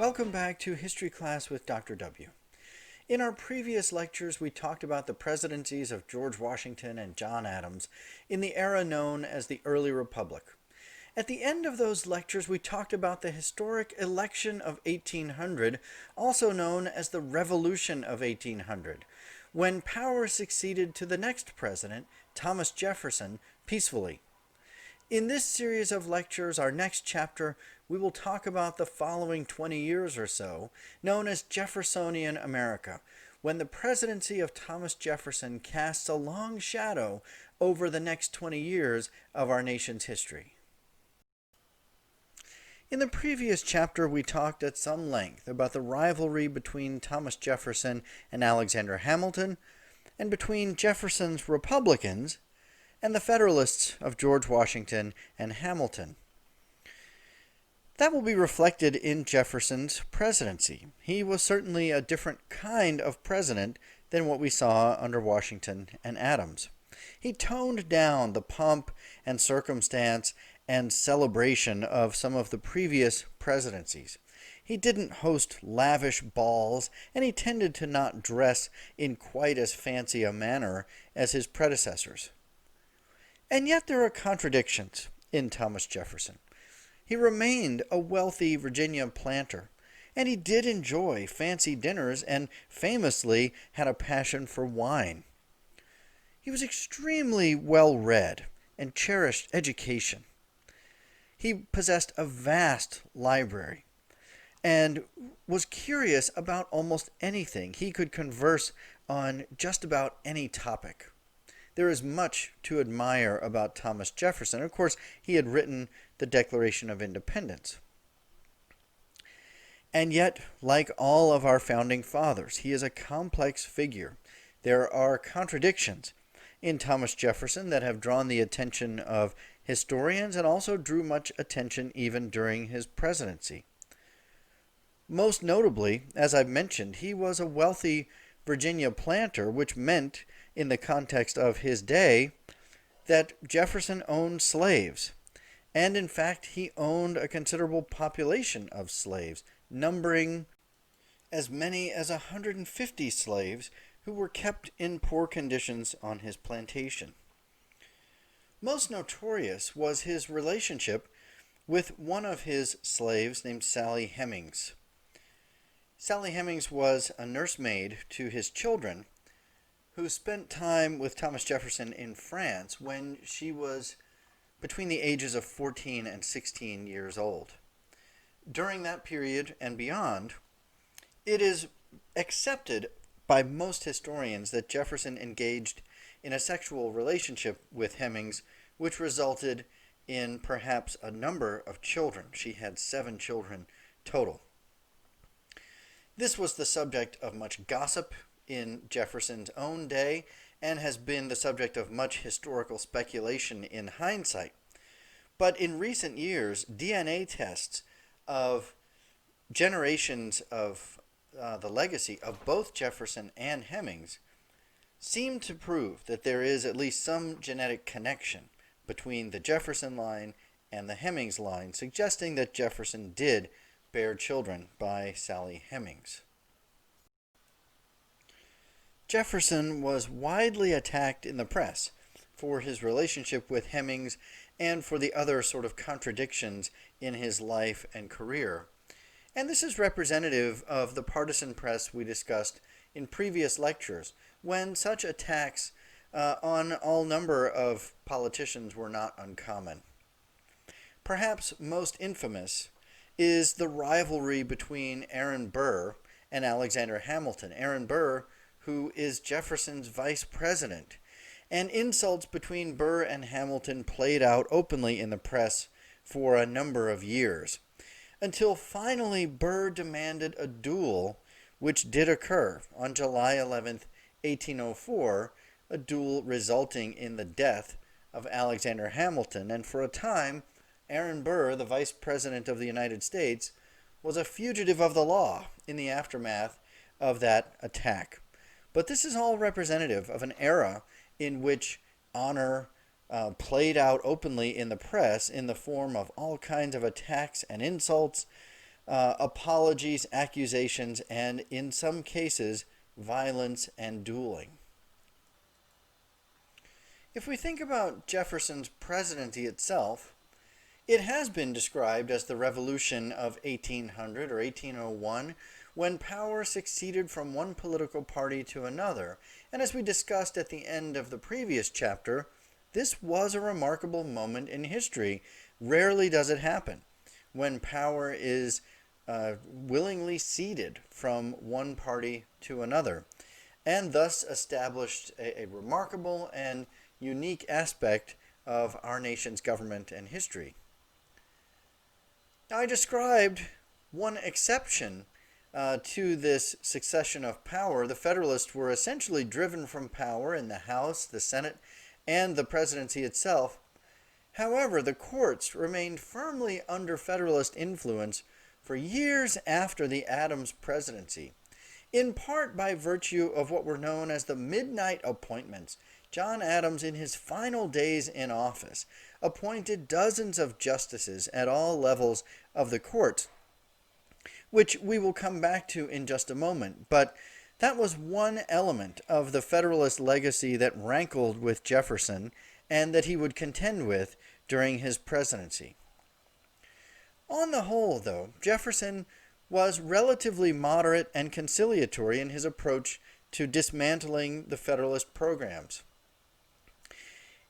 Welcome back to History Class with Dr. W. In our previous lectures, we talked about the presidencies of George Washington and John Adams in the era known as the Early Republic. At the end of those lectures, we talked about the historic election of 1800, also known as the Revolution of 1800, when power succeeded to the next president, Thomas Jefferson, peacefully. In this series of lectures, our next chapter, we will talk about the following 20 years or so, known as Jeffersonian America, when the presidency of Thomas Jefferson casts a long shadow over the next 20 years of our nation's history. In the previous chapter, we talked at some length about the rivalry between Thomas Jefferson and Alexander Hamilton, and between Jefferson's Republicans and the Federalists of George Washington and Hamilton. That will be reflected in Jefferson's presidency. He was certainly a different kind of president than what we saw under Washington and Adams. He toned down the pomp and circumstance and celebration of some of the previous presidencies. He didn't host lavish balls, and he tended to not dress in quite as fancy a manner as his predecessors. And yet there are contradictions in Thomas Jefferson. He remained a wealthy Virginia planter, and he did enjoy fancy dinners and famously had a passion for wine. He was extremely well-read and cherished education. He possessed a vast library and was curious about almost anything. He could converse on just about any topic. There is much to admire about Thomas Jefferson. Of course, he had written the Declaration of Independence. And yet, like all of our founding fathers, he is a complex figure. There are contradictions in Thomas Jefferson that have drawn the attention of historians and also drew much attention even during his presidency. Most notably, as I've mentioned, he was a wealthy Virginia planter, which meant, in the context of his day, that Jefferson owned slaves. And in fact, he owned a considerable population of slaves, numbering as many as 150 slaves who were kept in poor conditions on his plantation. Most notorious was his relationship with one of his slaves named Sally Hemings. Sally Hemings was a nursemaid to his children who spent time with Thomas Jefferson in France when she was between the ages of 14 and 16 years old. During that period and beyond, it is accepted by most historians that Jefferson engaged in a sexual relationship with Hemings, which resulted in perhaps a number of children. She had 7 children total. This was the subject of much gossip in Jefferson's own day and has been the subject of much historical speculation in hindsight. But in recent years, DNA tests of generations of the legacy of both Jefferson and Hemings seem to prove that there is at least some genetic connection between the Jefferson line and the Hemings line, suggesting that Jefferson did bear children by Sally Hemings. Jefferson was widely attacked in the press for his relationship with Hemings and for the other sort of contradictions in his life and career. And this is representative of the partisan press we discussed in previous lectures, when such attacks on all number of politicians were not uncommon. Perhaps most infamous is the rivalry between Aaron Burr and Alexander Hamilton. Aaron Burr, who is Jefferson's vice president, and insults between Burr and Hamilton played out openly in the press for a number of years, until finally Burr demanded a duel, which did occur on July 11th, 1804, a duel resulting in the death of Alexander Hamilton. And for a time, Aaron Burr, the Vice President of the United States, was a fugitive of the law in the aftermath of that attack. But this is all representative of an era in which honor played out openly in the press in the form of all kinds of attacks and insults apologies, accusations, and in some cases, violence and dueling. If we think about Jefferson's presidency itself, it has been described as the revolution of 1800 or 1801, when power succeeded from one political party to another. And as we discussed at the end of the previous chapter, this was a remarkable moment in history. Rarely does it happen when power is willingly ceded from one party to another, and thus established a remarkable and unique aspect of our nation's government and history. Now, I described one exception to this succession of power. The Federalists were essentially driven from power in the House, the Senate, and the presidency itself. However, the courts remained firmly under Federalist influence for years after the Adams presidency, in part by virtue of what were known as the midnight appointments. John Adams, in his final days in office, appointed dozens of justices at all levels of the courts, which we will come back to in just a moment. But that was one element of the Federalist legacy that rankled with Jefferson and that he would contend with during his presidency. On the whole, though, Jefferson was relatively moderate and conciliatory in his approach to dismantling the Federalist programs.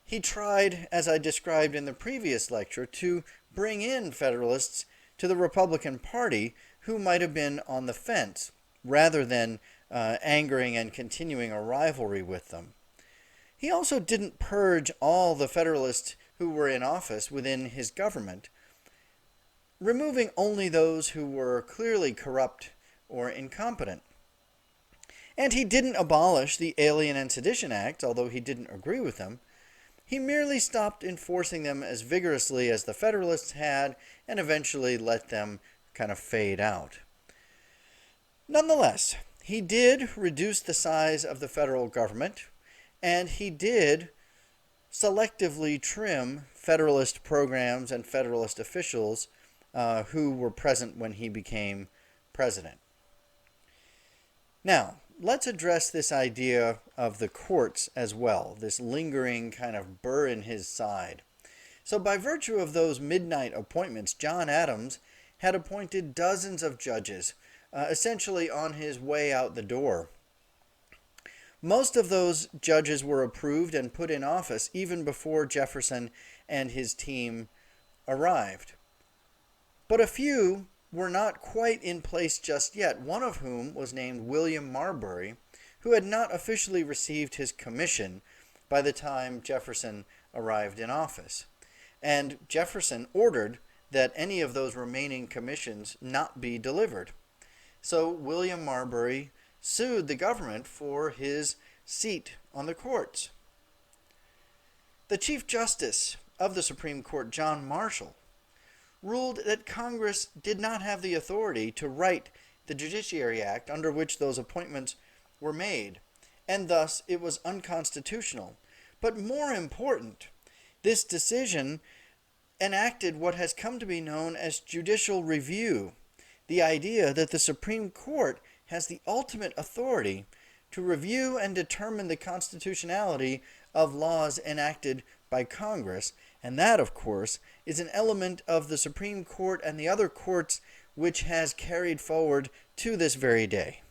He tried, as I described in the previous lecture, to bring in Federalists to the Republican Party who might have been on the fence, rather than angering and continuing a rivalry with them. He also didn't purge all the Federalists who were in office within his government, removing only those who were clearly corrupt or incompetent. And he didn't abolish the Alien and Sedition Acts, although he didn't agree with them. He merely stopped enforcing them as vigorously as the Federalists had, and eventually let them kind of fade out. Nonetheless, he did reduce the size of the federal government, and he did selectively trim Federalist programs and Federalist officials who were present when he became president. Now, let's address this idea of the courts as well, this lingering kind of burr in his side. So by virtue of those midnight appointments, John Adams had appointed dozens of judges, essentially on his way out the door. Most of those judges were approved and put in office even before Jefferson and his team arrived. But a few were not quite in place just yet, one of whom was named William Marbury, who had not officially received his commission by the time Jefferson arrived in office. And Jefferson ordered that any of those remaining commissions not be delivered. So William Marbury sued the government for his seat on the courts. The Chief Justice of the Supreme Court, John Marshall, ruled that Congress did not have the authority to write the Judiciary Act under which those appointments were made, and thus it was unconstitutional. But more important, this decision enacted what has come to be known as judicial review, the idea that the Supreme Court has the ultimate authority to review and determine the constitutionality of laws enacted by Congress, and that, of course, is an element of the Supreme Court and the other courts which has carried forward to this very day.